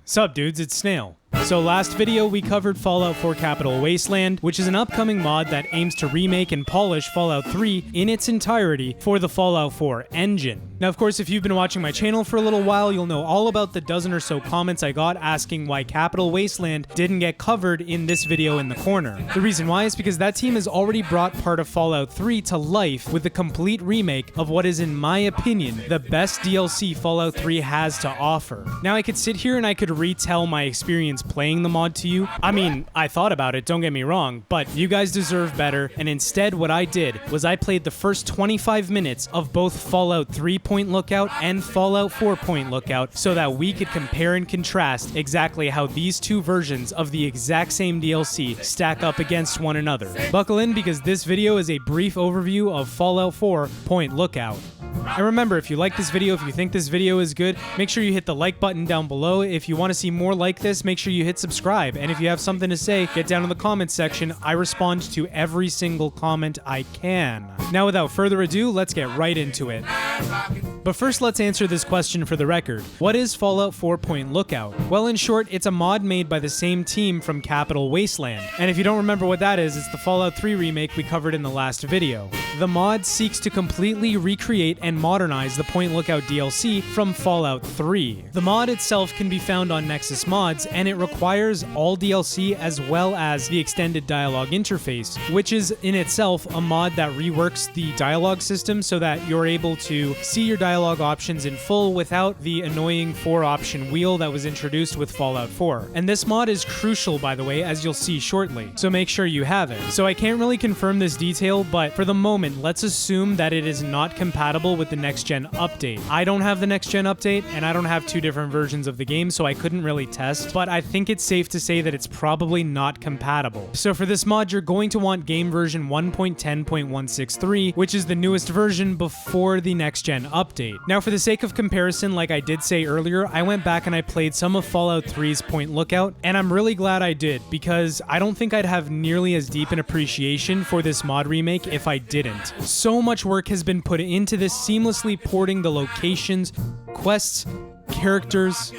Sup dudes, it's Snail. So last video we covered Fallout 4 Capital Wasteland, which is an upcoming mod that aims to remake and polish Fallout 3 in its entirety for the Fallout 4 engine. Now of course, if you've been watching my channel for a little while, you'll know all about the dozen or so comments I got asking why Capital Wasteland didn't get covered in this video in the corner. The reason why is because that team has already brought part of Fallout 3 to life with a complete remake of what is, in my opinion, the best DLC Fallout 3 has to offer. Now I could sit here and I could retell my experience playing the mod to you. I mean, I thought about it, don't get me wrong, but you guys deserve better, and instead what I did was I played the first 25 minutes of both Fallout 3 Point Lookout and Fallout 4 Point Lookout so that we could compare and contrast exactly how these two versions of the exact same DLC stack up against one another. Buckle in because this video is a brief overview of Fallout 4 Point Lookout. And remember, if you like this video, if you think this video is good, make sure you hit the like button down below. If you want to see more like this, make sure you hit subscribe. And if you have something to say, get down in the comments section. I respond to every single comment I can. Now, without further ado, let's get right into it. But first, let's answer this question for the record. What is Fallout 4 Point Lookout? Well, in short, it's a mod made by the same team from Capital Wasteland. And if you don't remember what that is, it's the Fallout 3 remake we covered in the last video. The mod seeks to completely recreate and modernize the Point Lookout DLC from Fallout 3. The mod itself can be found on Nexus Mods, and it requires all DLC as well as the extended dialogue interface, which is in itself a mod that reworks the dialogue system so that you're able to see your dialogue options in full without the annoying 4-option wheel that was introduced with Fallout 4. And this mod is crucial, by the way, as you'll see shortly, so make sure you have it. So I can't really confirm this detail, but for the moment, let's assume that it is not compatible with the next-gen update. I don't have the next-gen update, and I don't have two different versions of the game, so I couldn't really test, but I think it's safe to say that it's probably not compatible. So for this mod, you're going to want game version 1.10.163, which is the newest version before the next-gen update. Now, for the sake of comparison, like I did say earlier, I went back and I played some of Fallout 3's Point Lookout, and I'm really glad I did, because I don't think I'd have nearly as deep an appreciation for this mod remake if I didn't. So much work has been put into this, seamlessly porting the locations, quests, characters,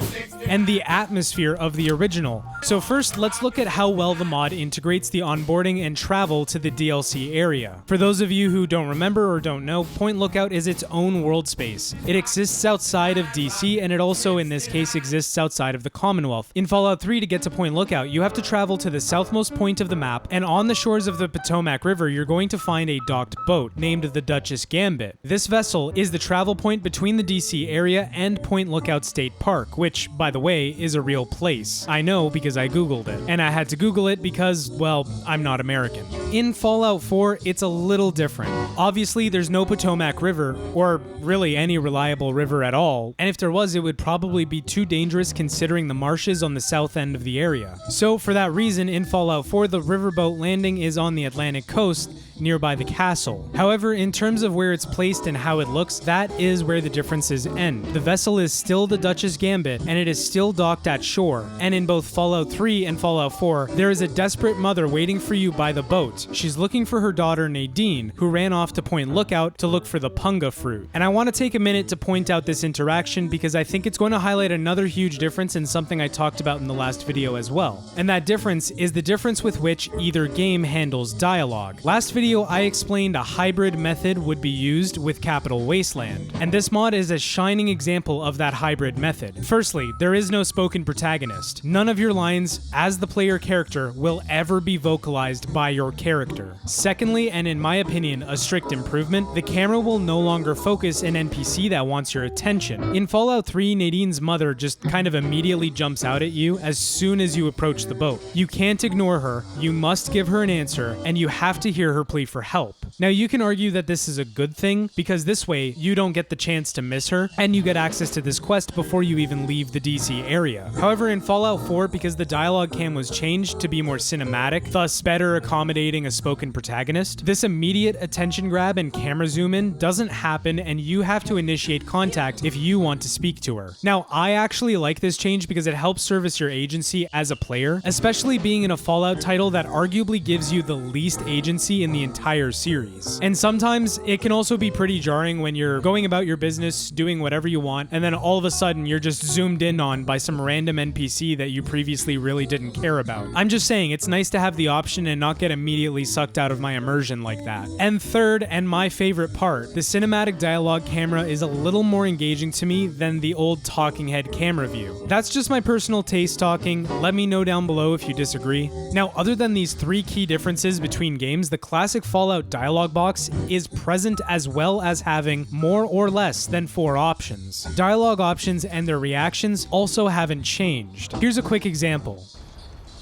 and the atmosphere of the original. So first, let's look at how well the mod integrates the onboarding and travel to the DLC area. For those of you who don't remember or don't know, Point Lookout is its own world space. It exists outside of DC, and it also, in this case, exists outside of the Commonwealth. In Fallout 3, to get to Point Lookout, you have to travel to the southmost point of the map, and on the shores of the Potomac River, you're going to find a docked boat named the Duchess Gambit. This vessel is the travel point between the DC area and Point Lookout State Park, which, by the way, is a real place. I know because I googled it. And I had to Google it because, well, I'm not American. In Fallout 4, it's a little different. Obviously, there's no Potomac River, or really any reliable river at all, and if there was, it would probably be too dangerous considering the marshes on the south end of the area. So for that reason, in Fallout 4, the riverboat landing is on the Atlantic coast, nearby the castle. However, in terms of where it's placed and how it looks, that is where the differences end. The vessel is still the Duchess Gambit, and it is still docked at shore. And in both Fallout 3 and Fallout 4, there is a desperate mother waiting for you by the boat. She's looking for her daughter Nadine, who ran off to Point Lookout to look for the punga fruit. And I want to take a minute to point out this interaction because I think it's going to highlight another huge difference in something I talked about in the last video as well. And that difference is the difference with which either game handles dialogue. Last video I explained a hybrid method would be used with Capital Wasteland, and this mod is a shining example of that hybrid method. Firstly, there is no spoken protagonist. None of your lines as the player character will ever be vocalized by your character. Secondly, and in my opinion, a strict improvement, the camera will no longer focus an NPC that wants your attention. In Fallout 3, Nadine's mother just kind of immediately jumps out at you as soon as you approach the boat. You can't ignore her, you must give her an answer, and you have to hear her plea for help. Now, you can argue that this is a good thing, because this way, you don't get the chance to miss her, and you get access to this quest before you even leave the DC area. However, in Fallout 4, because the dialogue cam was changed to be more cinematic, thus better accommodating a spoken protagonist, this immediate attention grab and camera zoom in doesn't happen, and you have to initiate contact if you want to speak to her. Now, I actually like this change because it helps service your agency as a player, especially being in a Fallout title that arguably gives you the least agency in the entire series. boundaries. And sometimes it can also be pretty jarring when you're going about your business, doing whatever you want, and then all of a sudden you're just zoomed in on by some random NPC that you previously really didn't care about. I'm just saying, it's nice to have the option and not get immediately sucked out of my immersion like that. And third, and my favorite part, the cinematic dialogue camera is a little more engaging to me than the old talking head camera view. That's just my personal taste talking. Let me know down below if you disagree. Now, other than these three key differences between games, the classic Fallout dialogue box is present as well as having more or less than 4 options. Dialogue options and their reactions also haven't changed. Here's a quick example.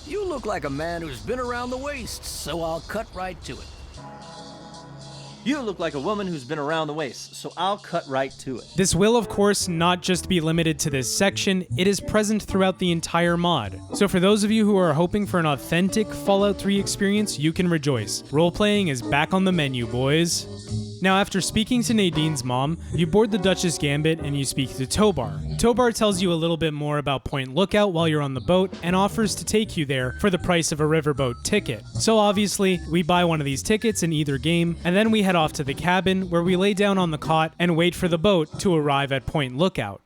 You look like a man who's been around the wastes, so I'll cut right to it. You look like a woman who's been around the waist, so I'll cut right to it. This will, of course, not just be limited to this section, it is present throughout the entire mod. So for those of you who are hoping for an authentic Fallout 3 experience, you can rejoice. Role-playing is back on the menu, boys. Now, after speaking to Nadine's mom, you board the Duchess Gambit and you speak to Tobar. Tobar tells you a little bit more about Point Lookout while you're on the boat and offers to take you there for the price of a riverboat ticket. So obviously, we buy one of these tickets in either game, and then we head off to the cabin where we lay down on the cot and wait for the boat to arrive at Point Lookout.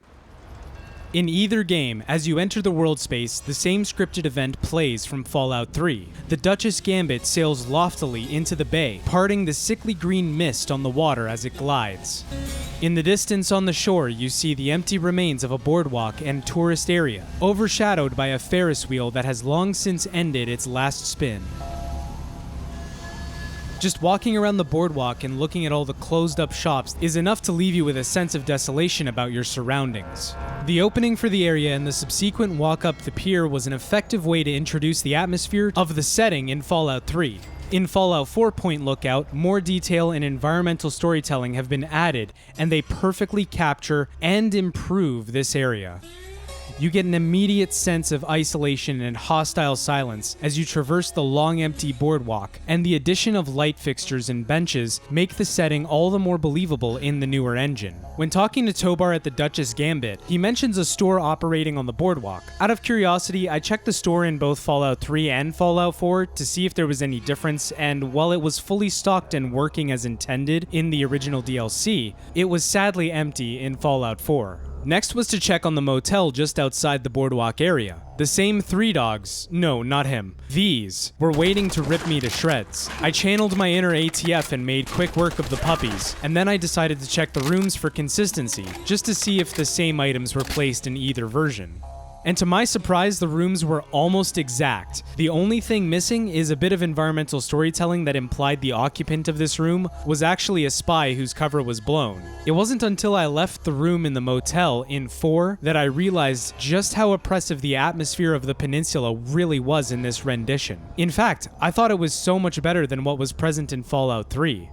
In either game, as you enter the world space, the same scripted event plays from Fallout 3. The Duchess Gambit sails loftily into the bay, parting the sickly green mist on the water as it glides. In the distance on the shore, you see the empty remains of a boardwalk and tourist area, overshadowed by a Ferris wheel that has long since ended its last spin. Just walking around the boardwalk and looking at all the closed-up shops is enough to leave you with a sense of desolation about your surroundings. The opening for the area and the subsequent walk up the pier was an effective way to introduce the atmosphere of the setting in Fallout 3. In Fallout 4 Point Lookout, more detail and environmental storytelling have been added, and they perfectly capture and improve this area. You get an immediate sense of isolation and hostile silence as you traverse the long empty boardwalk, and the addition of light fixtures and benches make the setting all the more believable in the newer engine. When talking to Tobar at the Duchess Gambit, he mentions a store operating on the boardwalk. Out of curiosity, I checked the store in both Fallout 3 and Fallout 4 to see if there was any difference, and while it was fully stocked and working as intended in the original DLC, it was sadly empty in Fallout 4. Next was to check on the motel just outside the boardwalk area. The same 3 dogs, no, not him, these, were waiting to rip me to shreds. I channeled my inner ATF and made quick work of the puppies, and then I decided to check the rooms for consistency, just to see if the same items were placed in either version. And to my surprise, the rooms were almost exact. The only thing missing is a bit of environmental storytelling that implied the occupant of this room was actually a spy whose cover was blown. It wasn't until I left the room in the motel in 4 that I realized just how oppressive the atmosphere of the peninsula really was in this rendition. In fact, I thought it was so much better than what was present in Fallout 3.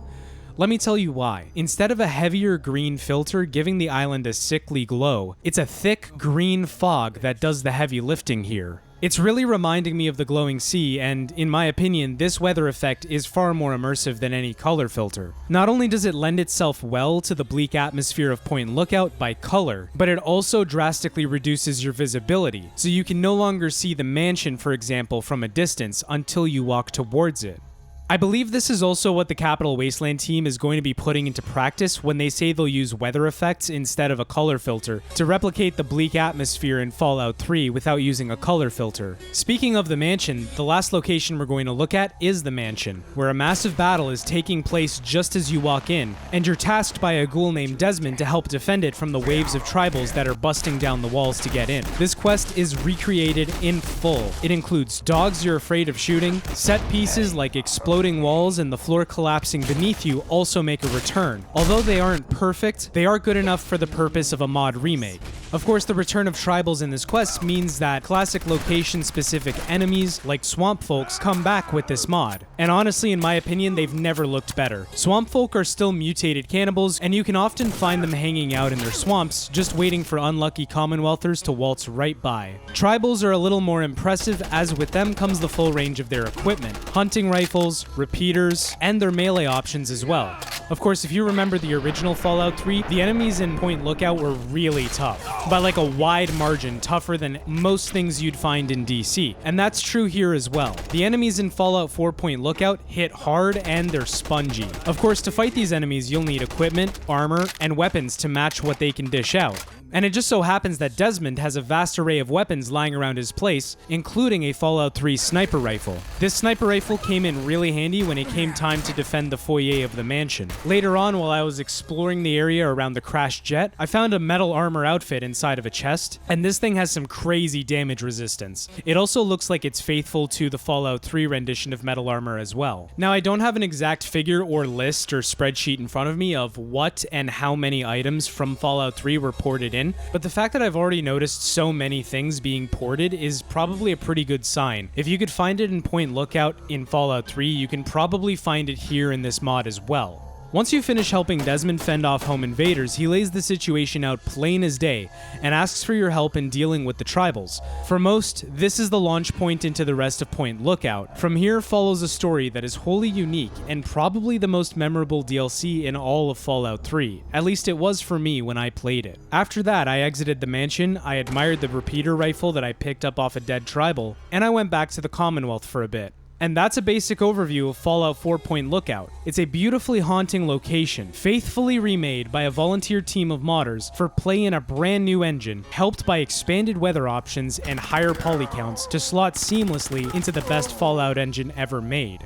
Let me tell you why. Instead of a heavier green filter giving the island a sickly glow, it's a thick green fog that does the heavy lifting here. It's really reminding me of the glowing sea, and in my opinion, this weather effect is far more immersive than any color filter. Not only does it lend itself well to the bleak atmosphere of Point Lookout by color, but it also drastically reduces your visibility, so you can no longer see the mansion, for example, from a distance until you walk towards it. I believe this is also what the Capital Wasteland team is going to be putting into practice when they say they'll use weather effects instead of a color filter to replicate the bleak atmosphere in Fallout 3 without using a color filter. Speaking of the mansion, the last location we're going to look at is the mansion, where a massive battle is taking place just as you walk in, and you're tasked by a ghoul named Desmond to help defend it from the waves of tribals that are busting down the walls to get in. This quest is recreated in full. It includes dogs you're afraid of shooting, set pieces like exploding walls and the floor collapsing beneath you also make a return. Although they aren't perfect, they are good enough for the purpose of a mod remake. Of course, the return of tribals in this quest means that classic location-specific enemies like swamp folks come back with this mod. And honestly, in my opinion, they've never looked better. Swamp folk are still mutated cannibals, and you can often find them hanging out in their swamps, just waiting for unlucky Commonwealthers to waltz right by. Tribals are a little more impressive, as with them comes the full range of their equipment: hunting rifles, repeaters, and their melee options as well. Of course, if you remember the original Fallout 3, the enemies in Point Lookout were really tough, by like a wide margin, tougher than most things you'd find in DC. And that's true here as well. The enemies in Fallout 4 Point Lookout hit hard and they're spongy. Of course, to fight these enemies, you'll need equipment, armor, and weapons to match what they can dish out. And it just so happens that Desmond has a vast array of weapons lying around his place, including a Fallout 3 sniper rifle. This sniper rifle came in really handy when it came time to defend the foyer of the mansion. Later on, while I was exploring the area around the crashed jet, I found a metal armor outfit inside of a chest, and this thing has some crazy damage resistance. It also looks like it's faithful to the Fallout 3 rendition of metal armor as well. Now, I don't have an exact figure or list or spreadsheet in front of me of what and how many items from Fallout 3 were ported in, but the fact that I've already noticed so many things being ported is probably a pretty good sign. If you could find it in Point Lookout in Fallout 3, you can probably find it here in this mod as well. Once you finish helping Desmond fend off home invaders, he lays the situation out plain as day and asks for your help in dealing with the tribals. For most, this is the launch point into the rest of Point Lookout. From here follows a story that is wholly unique and probably the most memorable DLC in all of Fallout 3. At least it was for me when I played it. After that, I exited the mansion, I admired the repeater rifle that I picked up off a dead tribal, and I went back to the Commonwealth for a bit. And that's a basic overview of Fallout 4 Point Lookout. It's a beautifully haunting location, faithfully remade by a volunteer team of modders for play in a brand new engine, helped by expanded weather options and higher poly counts to slot seamlessly into the best Fallout engine ever made.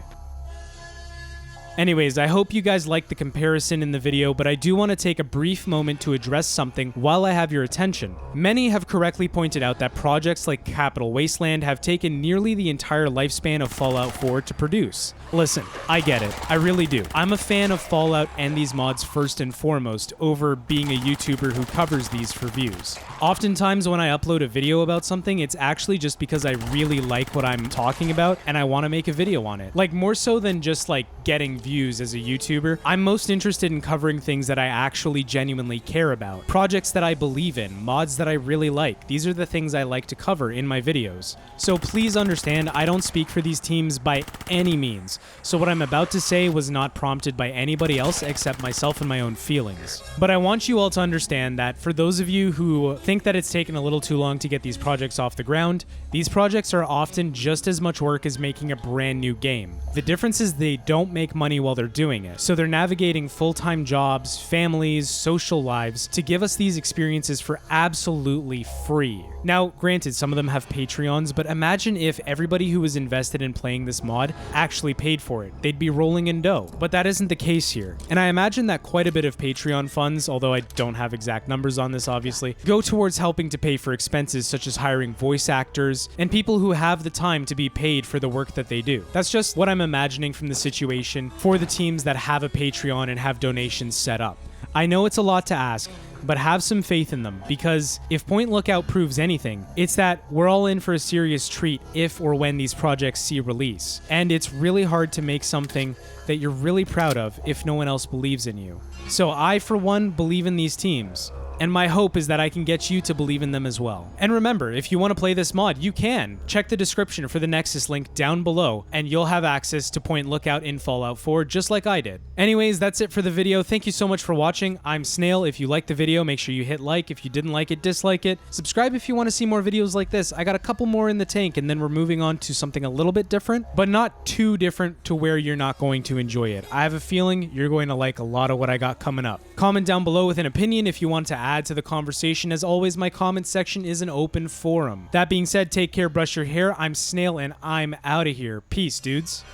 Anyways, I hope you guys liked the comparison in the video, but I do want to take a brief moment to address something while I have your attention. Many have correctly pointed out that projects like Capital Wasteland have taken nearly the entire lifespan of Fallout 4 to produce. Listen, I get it. I really do. I'm a fan of Fallout and these mods first and foremost, over being a YouTuber who covers these for views. Oftentimes when I upload a video about something, it's actually just because I really like what I'm talking about and I want to make a video on it. Like, more so than just like getting views as a YouTuber, I'm most interested in covering things that I actually genuinely care about. Projects that I believe in, mods that I really like. These are the things I like to cover in my videos. So please understand, I don't speak for these teams by any means. So what I'm about to say was not prompted by anybody else except myself and my own feelings. But I want you all to understand that for those of you who think that it's taken a little too long to get these projects off the ground, these projects are often just as much work as making a brand new game. The difference is they don't make money while they're doing it, so they're navigating full-time jobs, families, social lives to give us these experiences for absolutely free. Now, granted, some of them have Patreons, but imagine if everybody who was invested in playing this mod actually paid for it. They'd be rolling in dough, but that isn't the case here. And I imagine that quite a bit of Patreon funds, although I don't have exact numbers on this obviously, go towards helping to pay for expenses such as hiring voice actors and people who have the time to be paid for the work that they do. That's just what I'm imagining from the situation for the teams that have a Patreon and have donations set up. I know it's a lot to ask, but have some faith in them, because if Point Lookout proves anything, it's that we're all in for a serious treat if or when these projects see release. And it's really hard to make something that you're really proud of if no one else believes in you. So I, for one, believe in these teams. And my hope is that I can get you to believe in them as well. And remember, if you want to play this mod, you can. Check the description for the Nexus link down below, and you'll have access to Point Lookout in Fallout 4, just like I did. Anyways, that's it for the video. Thank you so much for watching. I'm Snail. If you liked the video, make sure you hit like. If you didn't like it, dislike it. Subscribe if you want to see more videos like this. I got a couple more in the tank, and then we're moving on to something a little bit different, but not too different to where you're not going to enjoy it. I have a feeling you're going to like a lot of what I got coming up. Comment down below with an opinion if you want to add to the conversation. As always, my comment section is an open forum. That being said, take care, brush your hair. I'm Snail, and I'm out of here. Peace, dudes.